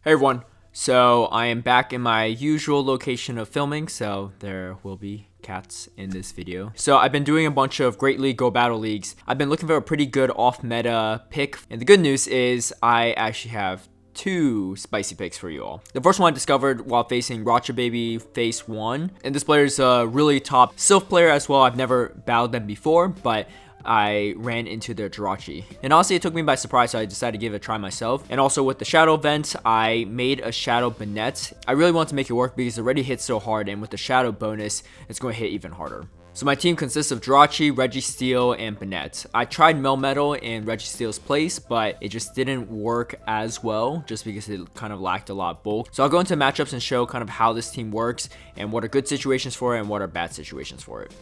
Hey everyone, so I am back in my usual location of filming, so there will be cats in this video. So I've been doing a bunch of Great League Go Battle Leagues. I've been looking for a pretty good off-meta pick, and the good news is I actually have two spicy picks for you all. The first one I discovered while facing Racha Baby Phase 1, and this player is a really top Sylph player as well. I've never battled them before, but I ran into their Jirachi. And honestly, it took me by surprise, so I decided to give it a try myself. And also with the Shadow event, I made a Shadow Banette. I really want to make it work because it already hits so hard, and with the Shadow bonus, it's going to hit even harder. So my team consists of Jirachi, Registeel, and Banette. I tried Melmetal in Registeel's place, but it just didn't work as well, just because it kind of lacked a lot of bulk. So I'll go into matchups and show kind of how this team works, and what are good situations for it, and what are bad situations for it.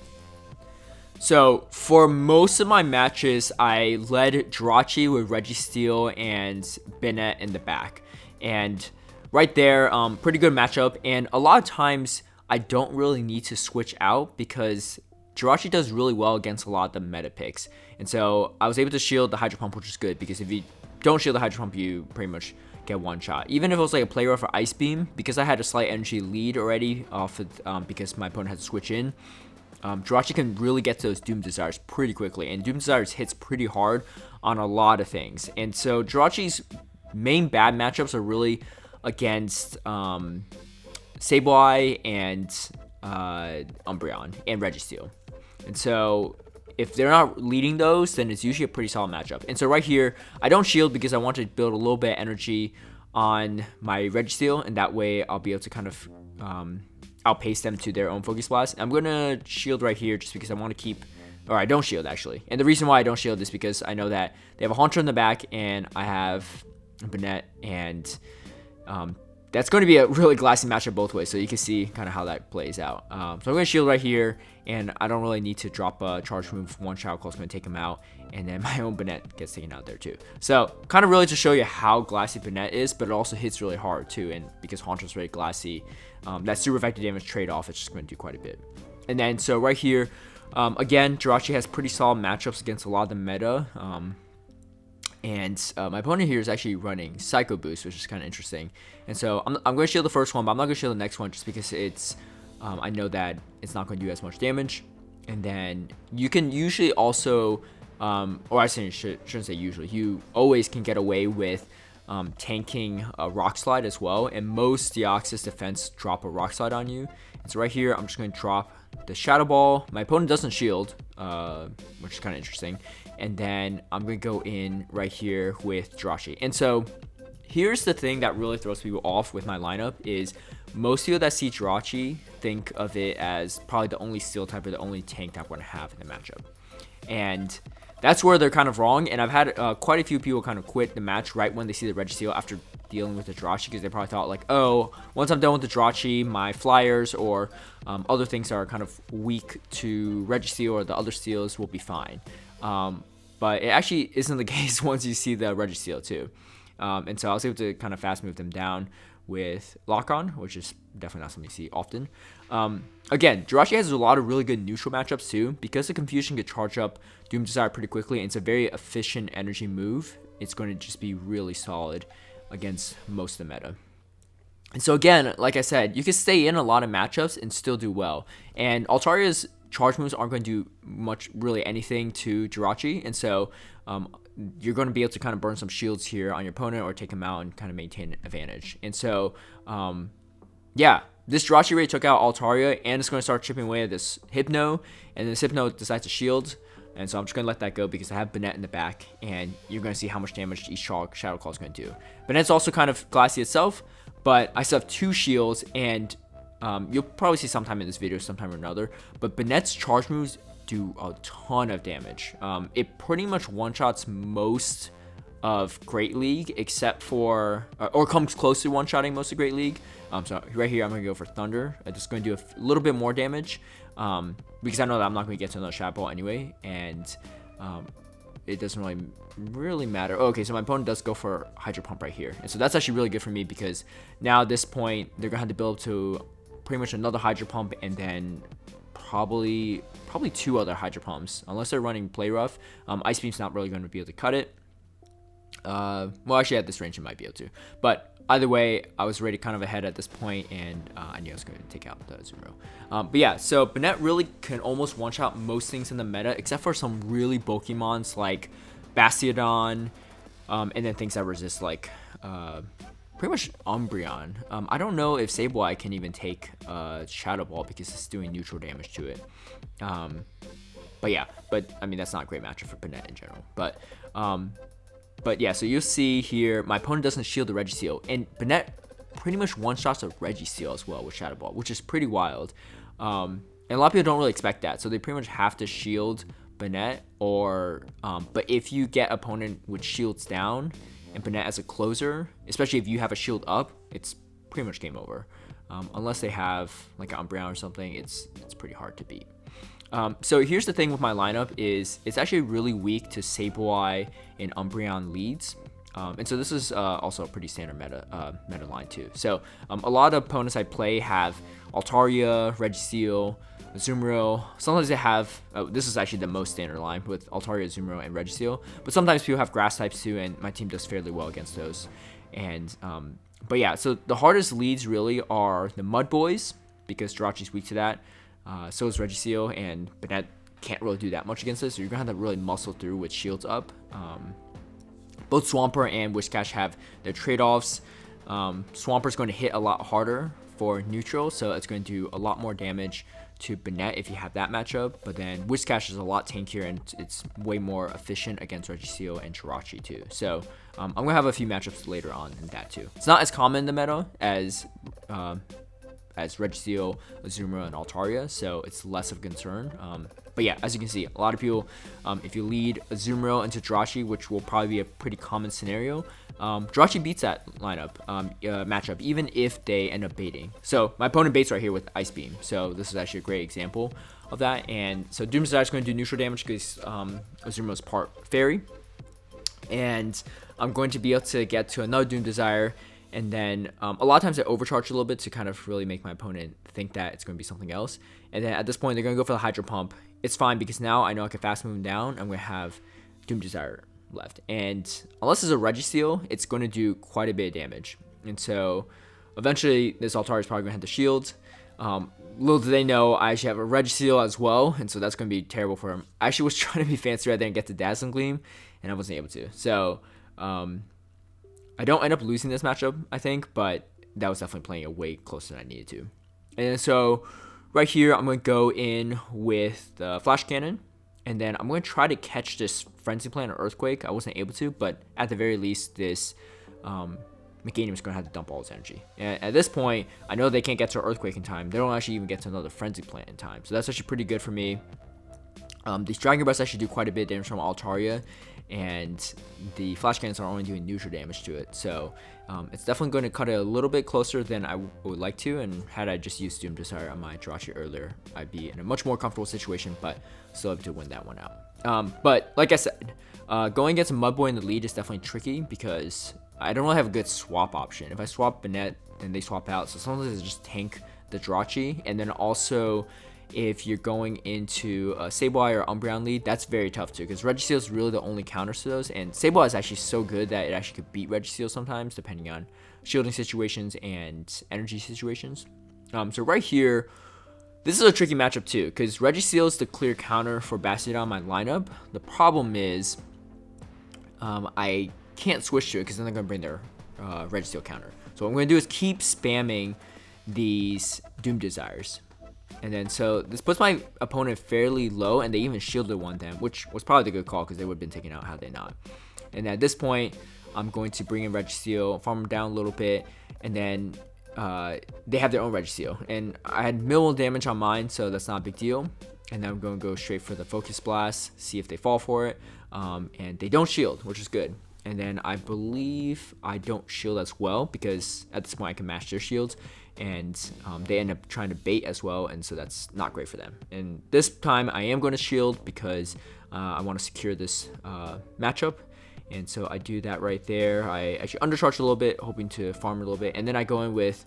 So for most of my matches, I led Jirachi with Registeel and Banette in the back. And right there, pretty good matchup. And a lot of times, I don't really need to switch out because Jirachi does really well against a lot of the meta picks. And so I was able to shield the Hydro Pump, which is good because if you don't shield the Hydro Pump, you pretty much get one shot. Even if it was like a play rough or Ice Beam, because I had a slight energy lead already off of, because my opponent had to switch in. Jirachi can really get to those Doom Desires pretty quickly, and Doom Desires hits pretty hard on a lot of things. And so Jirachi's main bad matchups are really against Sableye and Umbreon and Registeel. And so if they're not leading those, then it's usually a pretty solid matchup. And so right here, I don't shield because I want to build a little bit of energy on my Registeel, and that way I'll be able to kind of outpace them to their own Focus Blast. I'm going to shield right here just because I want to keep, or I don't shield actually. And the reason why I don't shield is because I know that they have a Haunter in the back and I have Banette, and that's going to be a really glassy matchup both ways. So you can see kind of how that plays out. So I'm going to shield right here, and I don't really need to drop a charge move. One Shadow Claw is going to take him out, and then my own Banette gets taken out there too. So kind of really to show you how glassy Banette is, but it also hits really hard too. And because Haunter's very glassy, that super effective damage trade-off, it's just going to do quite a bit. And then so right here, again, Jirachi has pretty solid matchups against a lot of the meta. And my opponent here is actually running Psycho Boost, which is kind of interesting. And so I'm going to shield the first one, but I'm not going to shield the next one just because it's I know that it's not going to do as much damage. And then you can usually also, or I shouldn't say usually, you always can get away with tanking a Rock Slide as well. And most Deoxys defense drop a Rock Slide on you. And so right here, I'm just going to drop the Shadow Ball. My opponent doesn't shield, which is kind of interesting. And then I'm going to go in right here with Jirachi. And so here's the thing that really throws people off with my lineup is most people that see Jirachi think of it as probably the only Steel type or the only tank type we're going to have in the matchup. And that's where they're kind of wrong. And I've had quite a few people kind of quit the match right when they see the Registeel after dealing with the Jirachi, because they probably thought like, oh, once I'm done with the Jirachi, my Flyers or other things that are kind of weak to Registeel or the other Steels will be fine. But it actually isn't the case once you see the Registeel too. And so I was able to kind of fast move them down with Lock-On, which is definitely not something you see often. Again, Jirachi has a lot of really good neutral matchups too. Because the Confusion can charge up Doom Desire pretty quickly, and it's a very efficient energy move, it's going to just be really solid against most of the meta. And so again, like I said, you can stay in a lot of matchups and still do well. And Altaria's charge moves aren't going to do much, really anything to Jirachi, and so you're going to be able to kind of burn some shields here on your opponent or take him out and kind of maintain an advantage. And so, yeah, this Jirachi already took out Altaria, and it's going to start chipping away at this Hypno, and this Hypno decides to shield, and so I'm just going to let that go because I have Banette in the back, and you're going to see how much damage each Shadow Claw is going to do. Banette's also kind of glassy itself, but I still have two shields, and you'll probably see sometime in this video, sometime or another, but Banette's charge moves do a ton of damage. It pretty much one-shots most of Great League, except for, or comes close to one-shotting most of Great League. So right here, I'm going to go for Thunder. I'm just going to do a little bit more damage, because I know that I'm not going to get to another Shadow Ball anyway, and it doesn't really matter. Oh, okay, so my opponent does go for Hydro Pump right here, and so that's actually really good for me because now at this point, they're going to have to build up to pretty much another Hydro Pump, and then probably two other Hydro Pumps, unless they're running Play Rough. Ice Beam's not really going to be able to cut it. Well, actually at this range it might be able to, but either way, I was already kind of ahead at this point, and I knew I was going to take out the Azumarill. But yeah, so Banette really can almost one-shot most things in the meta, except for some really bulky mons like Bastiodon, and then things that resist like pretty much Umbreon. I don't know if Sableye can even take Shadow Ball because it's doing neutral damage to it. But yeah, I mean that's not a great matchup for Banette in general. But yeah, so you'll see here, my opponent doesn't shield the Registeel, and Banette pretty much one-shots a Registeel as well with Shadow Ball, which is pretty wild. And a lot of people don't really expect that, so they pretty much have to shield Banette, or but if you get opponent with shields down and Banette as a closer, especially if you have a shield up, it's pretty much game over. Unless they have like an Umbreon or something, it's pretty hard to beat. So here's the thing with my lineup is it's actually really weak to Sableye and Umbreon leads. And so this is also a pretty standard meta line too. So a lot of opponents I play have Altaria, Registeel, Azumarill. Sometimes they have, this is actually the most standard line with Altaria, Azumarill, and Registeel. But sometimes people have grass types too, and my team does fairly well against those. And but yeah, so the hardest leads really are the Mud Boys, because Jirachi's weak to that. So is Registeel, and Banette can't really do that much against this, so you're going to have to really muscle through with shields up. Both Swampert and Whiscash have their trade-offs. Swampert's going to hit a lot harder for neutral, so it's going to do a lot more damage to Banette if you have that matchup, but then Whiscash is a lot tankier, and it's way more efficient against Registeel and Jirachi too. So I'm going to have a few matchups later on in that too. It's not as common in the meta as Registeel, Azumarill, and Altaria, so it's less of a concern. But yeah, as you can see, a lot of people, if you lead Azumarill into Jirachi, which will probably be a pretty common scenario, Jirachi beats that lineup matchup, even if they end up baiting. So my opponent baits right here with Ice Beam, so this is actually a great example of that. And so Doom Desire is going to do neutral damage because Azumarill is part Fairy, and I'm going to be able to get to another Doom Desire. And then a lot of times I overcharge a little bit to kind of really make my opponent think that it's going to be something else. And then at this point, they're going to go for the Hydro Pump. It's fine because now I know I can fast move him down. I'm going to have Doom Desire left. And unless it's a Registeel, it's going to do quite a bit of damage. And so eventually, this Altaria is probably going to have the shield. Little do they know, I actually have a Registeel as well. And so that's going to be terrible for him. I actually was trying to be fancy right there and get the Dazzling Gleam, and I wasn't able to. So I don't end up losing this matchup, I think, but that was definitely playing it way closer than I needed to. And so right here, I'm going to go in with the Flash Cannon, and then I'm going to try to catch this Frenzy Plant or Earthquake. I wasn't able to, but at the very least, this Meganium is going to have to dump all its energy. And at this point, I know they can't get to Earthquake in time. They don't actually even get to another Frenzy Plant in time, so that's actually pretty good for me. These Dragon Breaths actually do quite a bit of damage from Altaria, and the Flash Cannons are only doing neutral damage to it. So it's definitely going to cut it a little bit closer than I would like to, and had I just used Doom Desire on my Jirachi earlier, I'd be in a much more comfortable situation, but still able to win that one out. But like I said, going against a Mudboy in the lead is definitely tricky because I don't really have a good swap option. If I swap Banette, then they swap out, so sometimes I just tank the Jirachi, and then also if you're going into a Sableye or Umbreon lead, that's very tough too, because Registeel is really the only counters to those, and Sableye is actually so good that it actually could beat Registeel sometimes, depending on shielding situations and energy situations. So right here, this is a tricky matchup too, because Registeel is the clear counter for Bastiodon in my lineup. The problem is, I can't switch to it, because then they're going to bring their Registeel counter. So what I'm going to do is keep spamming these Doom Desires. And then so this puts my opponent fairly low, and they even shielded one of them, which was probably the good call because they would have been taken out had they not. And at this point, I'm going to bring in Registeel, farm them down a little bit, and then they have their own Registeel. And I had minimal damage on mine, so that's not a big deal. And then I'm going to go straight for the Focus Blast, see if they fall for it. And they don't shield, which is good. And then I believe I don't shield as well, because at this point I can match their shields. And they end up trying to bait as well, and so that's not great for them. And this time I am going to shield because I want to secure this matchup, and so I do that right there. I actually undercharge a little bit, hoping to farm a little bit, and then I go in with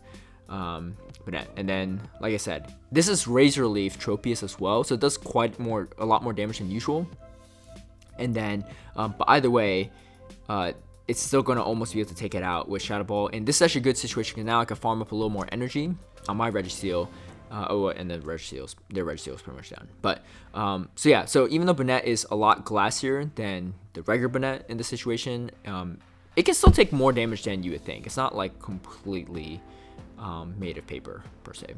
Banette. And then, like I said, this is Razor Leaf Tropius as well, so it does a lot more damage than usual. And then, but either way, it's still going to almost be able to take it out with Shadow Ball. And this is actually a good situation because now I can farm up a little more energy on my Registeel. And the Registeel's, their Registeel's pretty much down. But, so yeah, so even though Banette is a lot glassier than the regular Banette in this situation, it can still take more damage than you would think. It's not like completely made of paper, per se.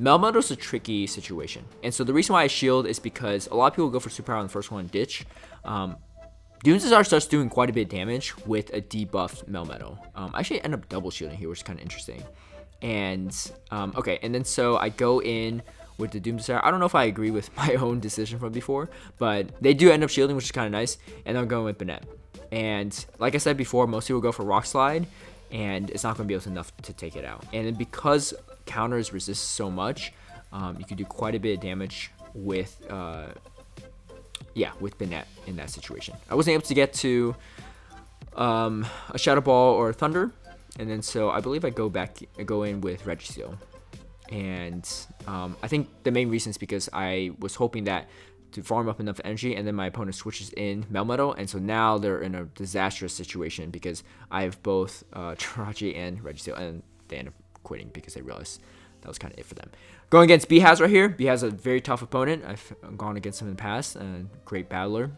Melmetal's a tricky situation. And so the reason why I shield is because a lot of people go for super power on the first one and ditch. Doomsday starts doing quite a bit of damage with a debuffed Melmetal. I actually end up double shielding here, which is kind of interesting. And, okay, and then so I go in with the Doomsday. I don't know if I agree with my own decision from before, but they do end up shielding, which is kind of nice. And I'm going with Banette. And like I said before, most people go for Rock Slide, and it's not going to be able to enough to take it out. And then because counters resist so much, you can do quite a bit of damage with, with Banette in that situation. I wasn't able to get to a Shadow Ball or Thunder, and then so I believe I go in with Registeel. And I think the main reason is because I was hoping that to farm up enough energy, and then my opponent switches in Melmetal, and so now they're in a disastrous situation because I have both Jirachi and Registeel, and they end up quitting because they realized that was kind of it for them. Going against B-Haz right here. B-Haz is a very tough opponent. I've gone against him in the past, great battler.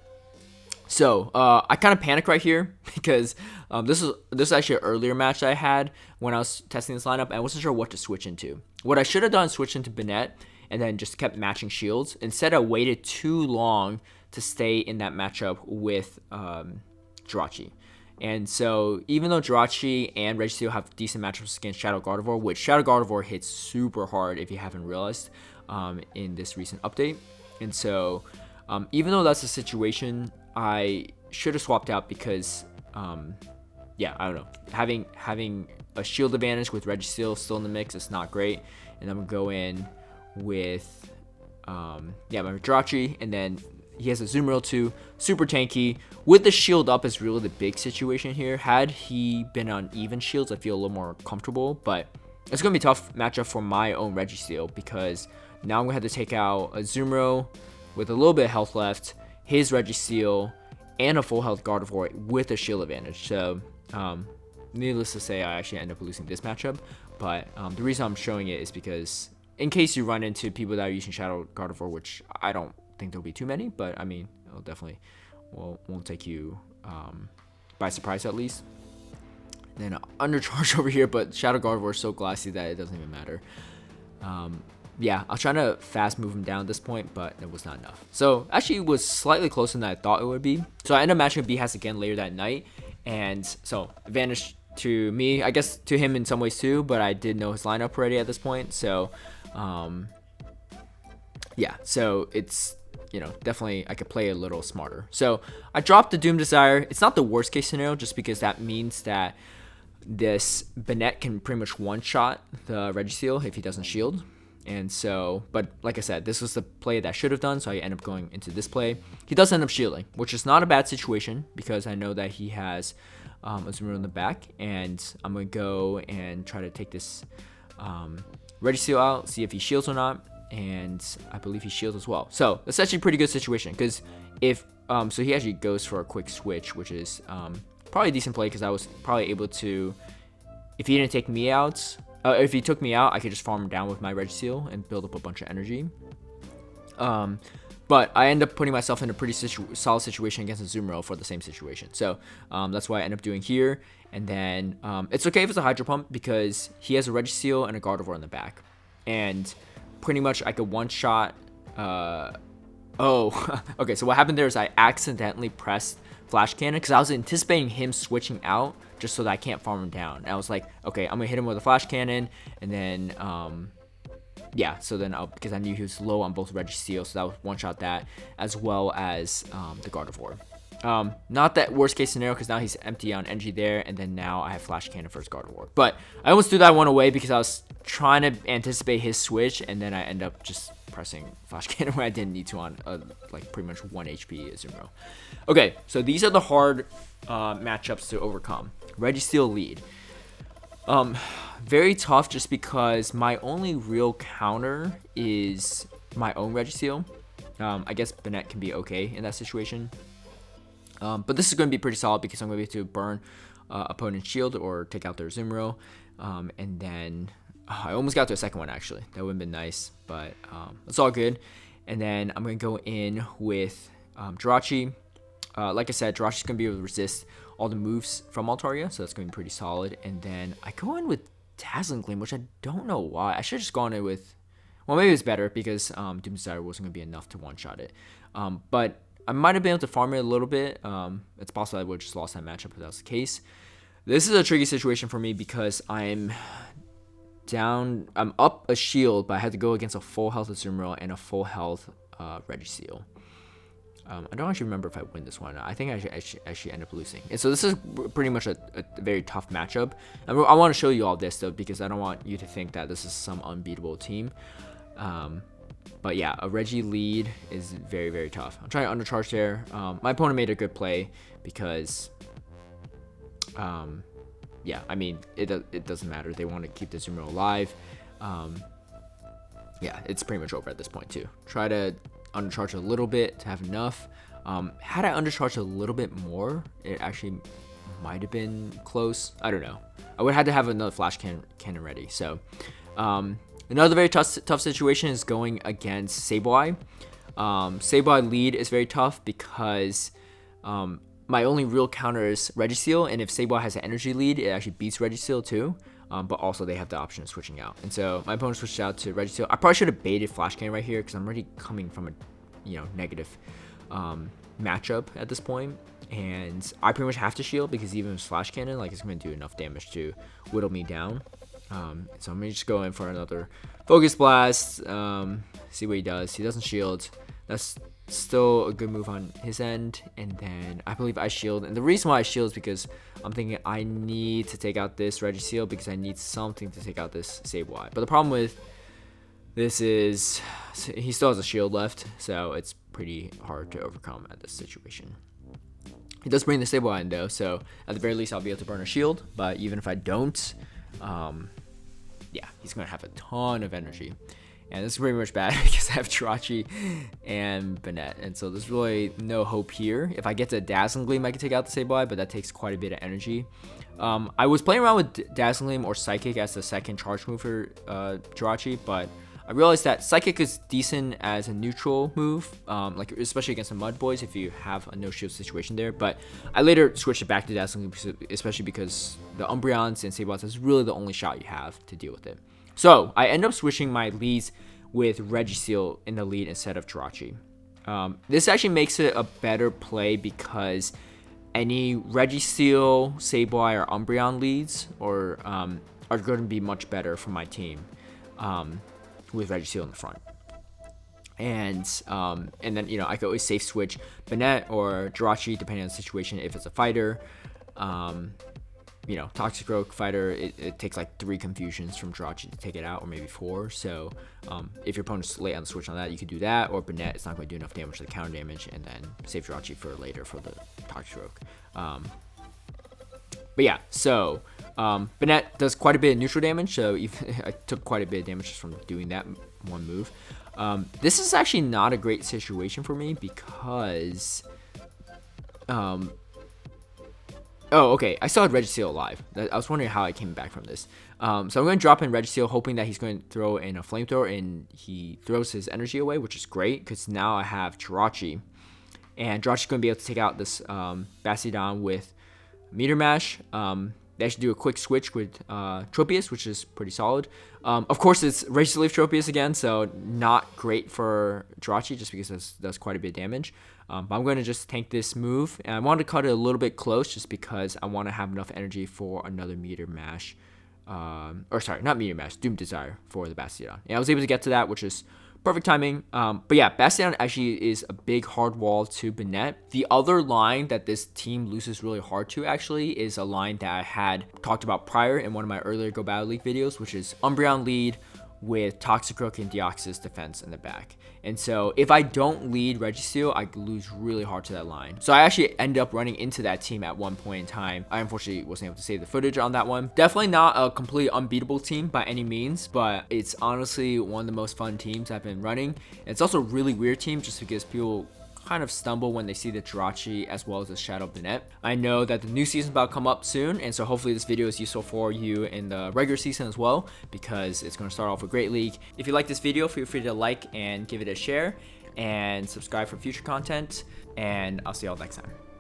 So I kind of panic right here because this is actually an earlier match that I had when I was testing this lineup, and I wasn't sure what to switch into. What I should have done is switch into Banette and then just kept matching shields. Instead, I waited too long to stay in that matchup with Jirachi. And so even though Jirachi and Registeel have decent matchups against Shadow Gardevoir, which Shadow Gardevoir hits super hard if you haven't realized in this recent update. And so even though that's a situation, I should have swapped out because, I don't know. Having a shield advantage with Registeel still in the mix is not great. And I'm going to go in with, my Jirachi, and then he has a Azumarill too, super tanky. With the shield up is really the big situation here. Had he been on even shields, I feel a little more comfortable, but it's going to be a tough matchup for my own Registeel because now I'm going to have to take out a Azumarill with a little bit of health left, his Registeel, and a full health Gardevoir with a shield advantage. So, needless to say, I actually end up losing this matchup, but the reason I'm showing it is because in case you run into people that are using Shadow Gardevoir, which I don't think there'll be too many, but I mean, it'll definitely won't take you by surprise at least. Then undercharge over here, but Shadow Gardevoir is so glassy that it doesn't even matter. I was trying to fast move him down at this point, but it was not enough. So actually it was slightly closer than I thought it would be. So I ended up matching with B-Haz again later that night, and so advantage to me, I guess to him in some ways too, but I did know his lineup already at this point. So so it's, definitely I could play a little smarter. So I dropped the Doom Desire. It's not the worst case scenario just because that means that this Banette can pretty much one-shot the Registeel if he doesn't shield. And so, but like I said, this was the play that I should have done, so I end up going into this play. He does end up shielding, which is not a bad situation because I know that he has a Azumarill in the back, and I'm going to go and try to take this Registeel out, see if he shields or not, and I believe he shields as well. So that's actually a pretty good situation because if, so he actually goes for a quick switch, which is probably a decent play because I was probably able to, if he didn't take me out, if he took me out, I could just farm him down with my Registeel and build up a bunch of energy. But I end up putting myself in a pretty solid situation against Azumarill for the same situation. So that's what I end up doing here. And then it's okay if it's a Hydro Pump because he has a Registeel and a Gardevoir in the back. And pretty much I could one-shot... okay, so what happened there is I accidentally pressed Flash Cannon because I was anticipating him switching out just so that I can't farm him down. And I was like, okay, I'm gonna hit him with a Flash Cannon, and then so then because I knew he was low on both Registeel, so that was one shot that as well as the Gardevoir. Not that worst case scenario because now he's empty on energy there, and then now I have Flash Cannon for his Gardevoir. But I almost threw that one away because I was trying to anticipate his switch, and then I end up just pressing Flash Cannon where I didn't need to on like pretty much 1 HP Azumarill. Okay, so these are the hard matchups to overcome. Registeel lead. Very tough just because my only real counter is my own Registeel. I guess Banette can be okay in that situation. But this is going to be pretty solid because I'm going to be able to burn opponent's shield or take out their Zumro. And then I almost got to a second one actually. That would have been nice, but it's all good. And then I'm going to go in with Jirachi. Like I said, Jirachi's going to be able to resist all the moves from Altaria, so that's going to be pretty solid. And then I go in with Dazzling Gleam, which I don't know why. I should have just gone in with... Well, maybe it's better because Doom Desire wasn't going to be enough to one-shot it. But I might have been able to farm it a little bit. It's possible I would have just lost that matchup if that was the case. This is a tricky situation for me because I'm up a shield, but I had to go against a full health Azumarill and a full health Registeel. I don't actually remember if I win this one. I think I actually end up losing. And so this is pretty much a very tough matchup. I want to show you all this though because I don't want you to think that this is some unbeatable team. But yeah, a Reggie lead is very, very tough. I'm trying to undercharge there. My opponent made a good play because, yeah, I mean, it doesn't matter. They want to keep the Zumarill alive. Yeah, it's pretty much over at this point too. Try to undercharge a little bit to have enough. Had I undercharged a little bit more, it actually might have been close. I don't know. I would have had to have another flash cannon ready. So, another very tough situation is going against Sableye. Sableye lead is very tough because my only real counter is Registeel, and if Sableye has an energy lead, it actually beats Registeel too. But also they have the option of switching out, and so my opponent switched out to Registeel. I probably should have baited Flash Cannon right here because I'm already coming from a negative matchup at this point, and I pretty much have to shield because even with Flash Cannon, like, it's going to do enough damage to whittle me down. So I'm going to just go in for another Focus Blast, see what he does. He doesn't shield. That's still a good move on his end, and then I believe I shield. And the reason why I shield is because I'm thinking I need to take out this Registeel because I need something to take out this Sableye. But the problem with this is he still has a shield left, so it's pretty hard to overcome at this situation. He does bring the Sableye in though, so at the very least I'll be able to burn a shield. But even if I don't, yeah, he's gonna have a ton of energy. And this is pretty much bad because I have Jirachi and Banette. And so there's really no hope here. If I get to Dazzling Gleam, I can take out the Sableye, but that takes quite a bit of energy. I was playing around with Dazzling Gleam or Psychic as the second charge move for Jirachi, but I realized that Psychic is decent as a neutral move, like especially against the Mud Boys if you have a no-shield situation there. But I later switched it back to Dazzling Gleam, especially because the Umbreons and Sableyes is really the only shot you have to deal with it. So I end up switching my leads with Registeel in the lead instead of Jirachi. This actually makes it a better play because any Registeel, Sableye, or Umbreon leads are going to be much better for my team with Registeel in the front. And then I could always safe switch Banette or Jirachi depending on the situation if it's a fighter. Toxic fighter, it takes like 3 confusions from Jirachi to take it out, or maybe 4. So if your opponent's late on the switch on that, you could do that, or Banette, it's not going to do enough damage to the counter damage, and then save Jirachi for later for the Toxic. But yeah, so Banette does quite a bit of neutral damage, so even I took quite a bit of damage just from doing that one move. This is actually not a great situation for me because oh, okay. I still had Registeel alive. I was wondering how I came back from this. So I'm going to drop in Registeel, hoping that he's going to throw in a Flamethrower, and he throws his energy away, which is great, because now I have Jirachi. And Jirachi's going to be able to take out this Bastiodon with Meteor Mash. They should do a quick switch with Tropius, which is pretty solid. Of course, it's Razor Leaf Tropius again, so not great for Jirachi, just because it does quite a bit of damage. But I'm going to just tank this move, and I want to cut it a little bit close just because I want to have enough energy for another Meteor Mash. Or sorry, not Meteor Mash, Doom Desire for the Bastiodon. And I was able to get to that, which is perfect timing. But yeah, Bastiodon actually is a big hard wall to Banette. The other line that this team loses really hard to actually is a line that I had talked about prior in one of my earlier Go Battle League videos, which is Umbreon lead with Toxicroak and Deoxys defense in the back. And so if I don't lead Registeel, I lose really hard to that line. So I actually end up running into that team at one point in time. I unfortunately wasn't able to save the footage on that one. Definitely not a completely unbeatable team by any means, but it's honestly one of the most fun teams I've been running. And it's also a really weird team just because people kind of stumble when they see the Jirachi as well as the Shadow Banette. I know that the new season's about to come up soon, and so hopefully this video is useful for you in the regular season as well, because it's going to start off with Great League. If you like this video, feel free to like and give it a share, and subscribe for future content, and I'll see y'all next time.